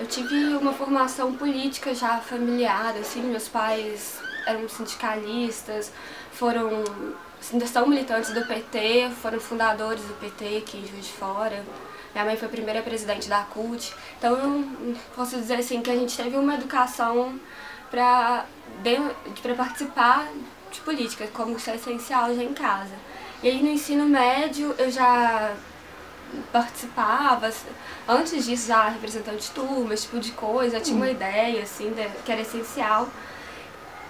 Eu tive uma formação política já familiar, assim, meus pais eram sindicalistas, ainda são militantes do PT, foram fundadores do PT aqui em Juiz de Fora. Minha mãe foi a primeira presidente da CUT, então eu posso dizer assim que a gente teve uma educação para participar de política, como isso é essencial já em casa. E aí no ensino médio eu já participava, antes disso já representante de turma, esse tipo de coisa, eu tinha uma ideia assim, que era essencial.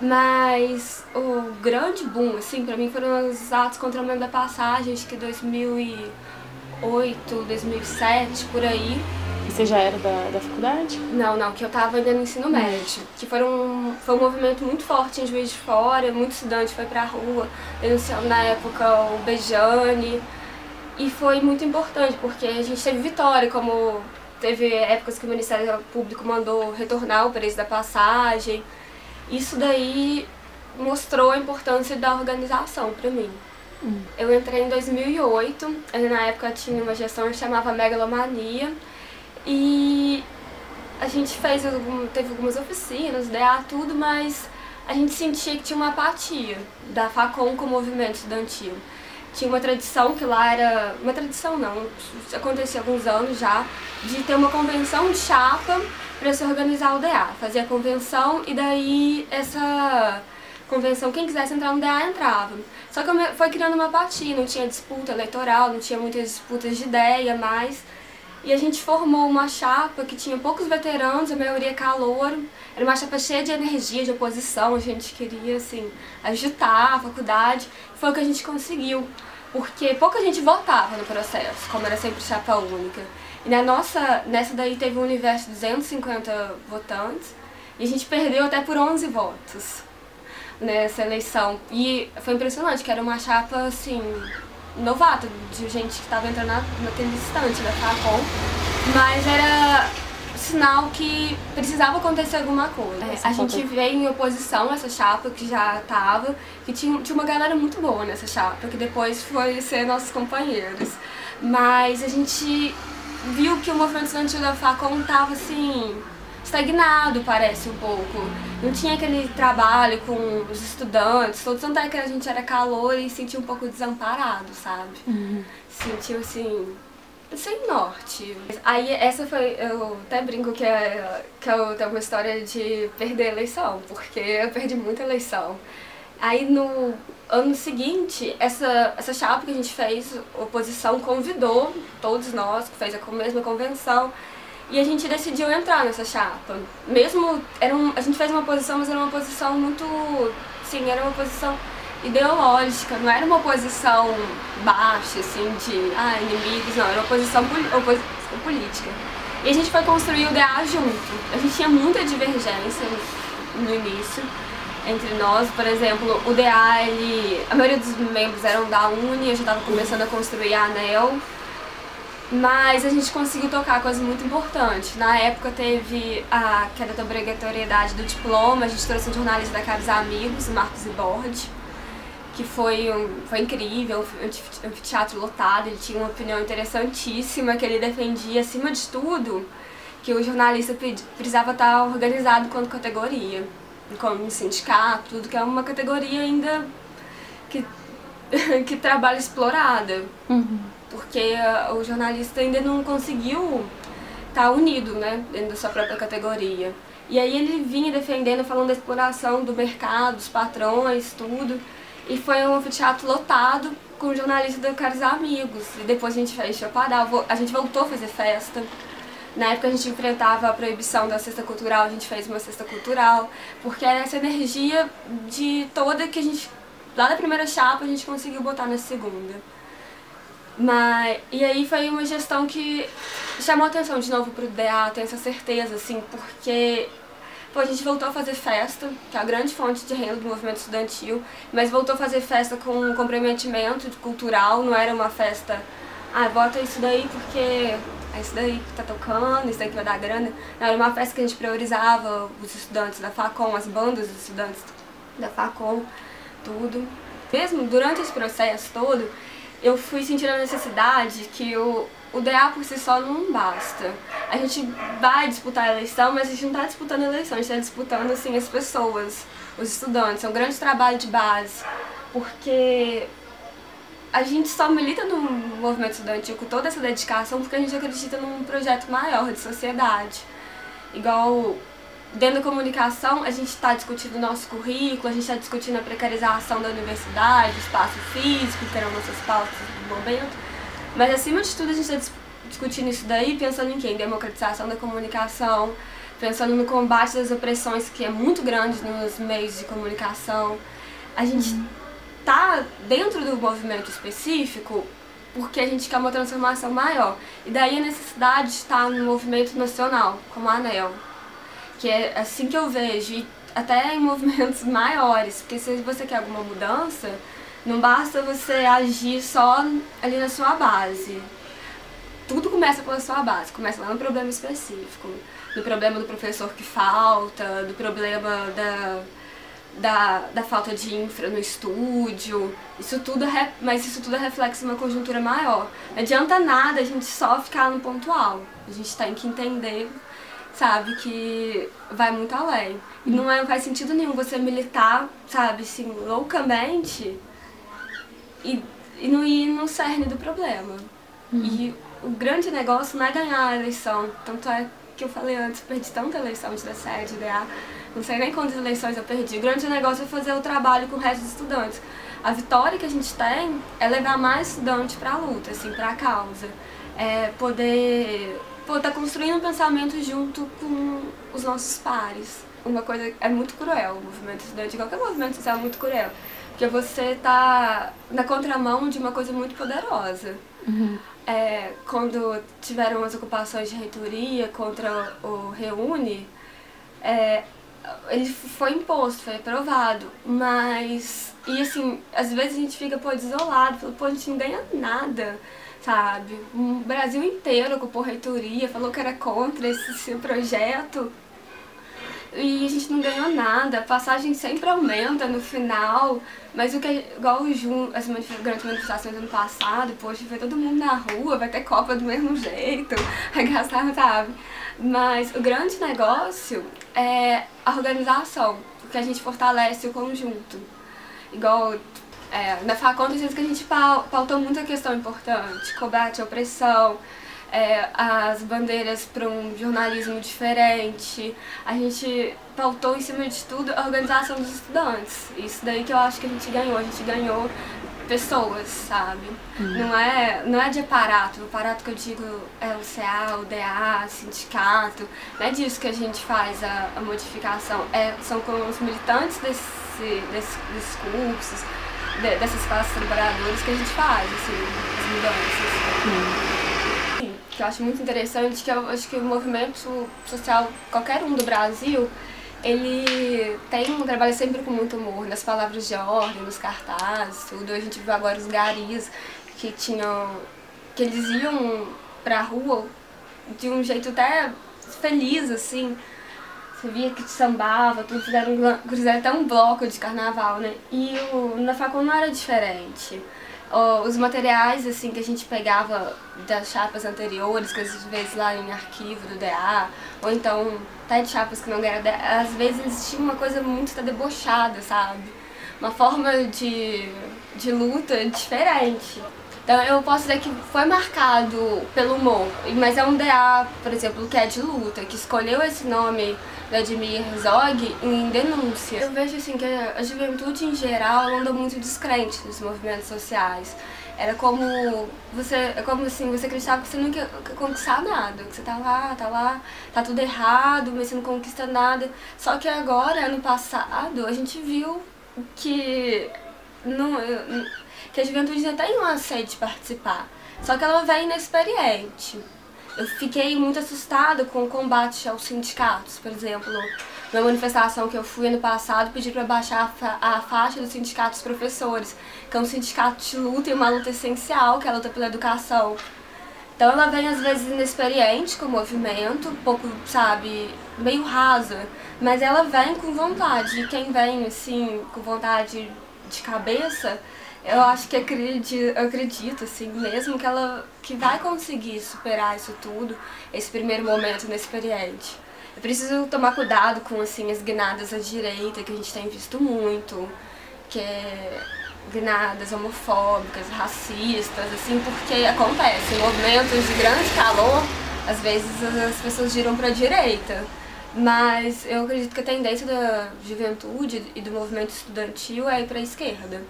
Mas o grande boom, assim, pra mim foram os atos contra o aumento da passagem, acho que 2008, 2007, por aí. E você já era da faculdade? Não, que eu tava ainda no ensino médio. Que foi um movimento muito forte em Juiz de Fora, muito estudante foi pra rua, denunciando na época o Bejane. E foi muito importante, porque a gente teve vitória, como teve épocas que o Ministério Público mandou retornar o preço da passagem. Isso daí mostrou a importância da organização para mim. Eu entrei em 2008, na época tinha uma gestão que chamava Megalomania, e a gente teve algumas oficinas, DA, tudo, mas a gente sentia que tinha uma apatia da FACOM com o movimento estudantil. Tinha uma tradição que lá era... Uma tradição não, acontecia há alguns anos já, de ter uma convenção de chapa para se organizar o DA. Fazia a convenção e daí essa convenção, quem quisesse entrar no DA entrava. Só que foi criando uma apatia, não tinha disputa eleitoral, não tinha muitas disputas de ideia mais. E a gente formou uma chapa que tinha poucos veteranos, a maioria calouro. Era uma chapa cheia de energia, de oposição, a gente queria, assim, agitar a faculdade. Foi o que a gente conseguiu, porque pouca gente votava no processo, como era sempre chapa única. E nessa daí teve um universo de 250 votantes, e a gente perdeu até por 11 votos nessa eleição. E foi impressionante, que era uma chapa, assim, novata, de gente que estava entrando naquele instante da FACOM, mas era sinal que precisava acontecer alguma coisa. A gente veio em oposição a essa chapa que já estava, que tinha uma galera muito boa nessa chapa, que depois foi ser nossos companheiros. Mas a gente viu que o movimento estudantil da FACOM estava assim, estagnado, parece um pouco. Não tinha aquele trabalho com os estudantes, tanto é que a gente era calor e sentia um pouco desamparado, sabe? Sentia assim, sem norte. Aí essa foi, eu até brinco que eu tenho uma história de perder a eleição, porque eu perdi muita eleição. Aí no ano seguinte, essa chapa que a gente fez, oposição, convidou todos nós, que fez a mesma convenção, e a gente decidiu entrar nessa chapa. Mesmo, a gente fez uma oposição, mas era uma oposição muito, sim, era uma oposição ideológica, não era uma oposição baixa, assim, de inimigos, não, era uma oposição política. E a gente foi construir o DA junto. A gente tinha muita divergência no início entre nós, por exemplo, o DA, a maioria dos membros eram da Uni, eu já estava começando a construir a ANEL, mas a gente conseguiu tocar coisas muito importantes. Na época teve a queda da obrigatoriedade do diploma, a gente trouxe um jornalista da Caros Amigos, Marcos Iborde, que foi incrível, um anfiteatro lotado, ele tinha uma opinião interessantíssima, que ele defendia, acima de tudo, que o jornalista precisava estar organizado quanto categoria, como um sindicato, tudo, que é uma categoria ainda que trabalha explorada, porque o jornalista ainda não conseguiu estar unido, né, dentro da sua própria categoria. E aí ele vinha defendendo, falando da exploração do mercado, dos patrões, tudo. E foi um anfiteatro lotado com o jornalista da Caros Amigos. E depois a gente fez Chapadá, a gente voltou a fazer festa. Na época a gente enfrentava a proibição da cesta cultural, a gente fez uma cesta cultural, porque era essa energia toda que a gente, lá da primeira chapa, a gente conseguiu botar na segunda. E aí foi uma gestão que chamou atenção de novo pro DA, tenho essa certeza, assim, porque a gente voltou a fazer festa, que é a grande fonte de renda do movimento estudantil, mas voltou a fazer festa com comprometimento cultural, não era uma festa, bota isso daí porque é isso daí que tá tocando, isso daí que vai dar grana. Não, era uma festa que a gente priorizava os estudantes da FACOM, as bandas dos estudantes da FACOM, tudo. Mesmo durante esse processo todo, eu fui sentindo a necessidade que o DA por si só não basta. A gente vai disputar a eleição, mas a gente não está disputando a eleição, a gente está disputando assim, as pessoas, os estudantes. É um grande trabalho de base, porque a gente só milita no movimento estudantil com toda essa dedicação porque a gente acredita num projeto maior de sociedade. Igual dentro da comunicação, a gente está discutindo o nosso currículo, a gente está discutindo a precarização da universidade, o espaço físico, que eram nossas pautas do momento. Mas acima de tudo a gente está discutindo isso daí pensando em quê? Em democratização da comunicação, pensando no combate das opressões que é muito grande nos meios de comunicação. A gente tá dentro do movimento específico porque a gente quer uma transformação maior. E daí a necessidade de estar no movimento nacional, como a ANEL. Que é assim que eu vejo, e até em movimentos maiores, porque se você quer alguma mudança, não basta você agir só ali na sua base. Tudo começa pela sua base, começa lá no problema específico. Do problema do professor que falta, do problema da falta de infra no estúdio, mas isso tudo é reflexo de uma conjuntura maior. Não adianta nada a gente só ficar no pontual, a gente tem que entender, sabe, que vai muito além. E não faz sentido nenhum você militar, sabe, assim, loucamente e não ir no cerne do problema. E o grande negócio não é ganhar a eleição, tanto é que eu falei antes, perdi tanta eleição de DCE, de DA, não sei nem quantas eleições eu perdi. O grande negócio é fazer o trabalho com o resto dos estudantes. A vitória que a gente tem é levar mais estudante para a luta, assim, para a causa. É poder tá construindo um pensamento junto com os nossos pares. Uma coisa é muito cruel, o movimento estudante, qualquer movimento social é muito cruel, porque você tá na contramão de uma coisa muito poderosa. Quando tiveram as ocupações de reitoria contra o Reúne, ele foi imposto, foi aprovado, mas, e assim, às vezes a gente fica, desolado, a gente não ganha nada, sabe? O Brasil inteiro ocupou reitoria, falou que era contra esse projeto, e a gente não ganhou nada, a passagem sempre aumenta no final, mas o que é igual as grandes manifestações do ano passado, poxa, foi todo mundo na rua, vai ter Copa do mesmo jeito, vai gastar, sabe? Mas o grande negócio é a organização, porque a gente fortalece o conjunto. Igual na Facom, tem vezes que a gente pautou muita questão importante, combate à opressão, as bandeiras para um jornalismo diferente. A gente pautou, em cima de tudo, a organização dos estudantes. Isso daí que eu acho que a gente ganhou pessoas, sabe? Não é de aparato, o aparato que eu digo é o CA, o DA, sindicato, não é disso que a gente faz a modificação, são com os militantes desses cursos, dessas classes trabalhadoras que a gente faz, assim, as mudanças. Que eu acho muito interessante, que eu acho que o movimento social, qualquer um do Brasil, ele trabalha sempre com muito humor, nas palavras de ordem, nos cartazes, tudo. A gente viu agora os garis que eles iam pra rua de um jeito até feliz, assim. Você via que sambava, tudo, fizeram até um bloco de carnaval, né? E na Facom não era diferente. Os materiais assim que a gente pegava das chapas anteriores, que às vezes lá em arquivo do DA, ou então até de chapas que não eram DA, às vezes existia uma coisa muito debochada, sabe? Uma forma de luta diferente. Então eu posso dizer que foi marcado pelo humor, mas é um DA, por exemplo, que é de luta, que escolheu esse nome do Ademir Herzog em denúncia. Eu vejo assim que a juventude em geral anda muito descrente dos movimentos sociais. Era como você acreditava que você não ia conquistar nada, que você tá lá, tá tudo errado, mas você não conquista nada. Só que agora, ano passado, a gente viu que a juventude ainda tem uma sede de participar, só que ela vem inexperiente. Eu fiquei muito assustada com o combate aos sindicatos, por exemplo, na manifestação que eu fui ano passado, pedi para baixar a faixa do sindicato dos professores, que é um sindicato de luta e uma luta essencial, que é a luta pela educação. Então ela vem às vezes inexperiente com o movimento, um pouco, sabe, meio rasa, mas ela vem com vontade, e quem vem assim, com vontade de cabeça, Eu acho que eu acredito, assim, mesmo que vai conseguir superar isso tudo, esse primeiro momento inexperiente. É preciso tomar cuidado com, assim, as guinadas à direita, que a gente tem visto muito, que é guinadas homofóbicas, racistas, assim, porque acontece, em momentos de grande calor, às vezes as pessoas giram para a direita. Mas eu acredito que a tendência da juventude e do movimento estudantil é ir para a esquerda.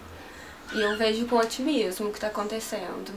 E eu vejo com otimismo o que está acontecendo.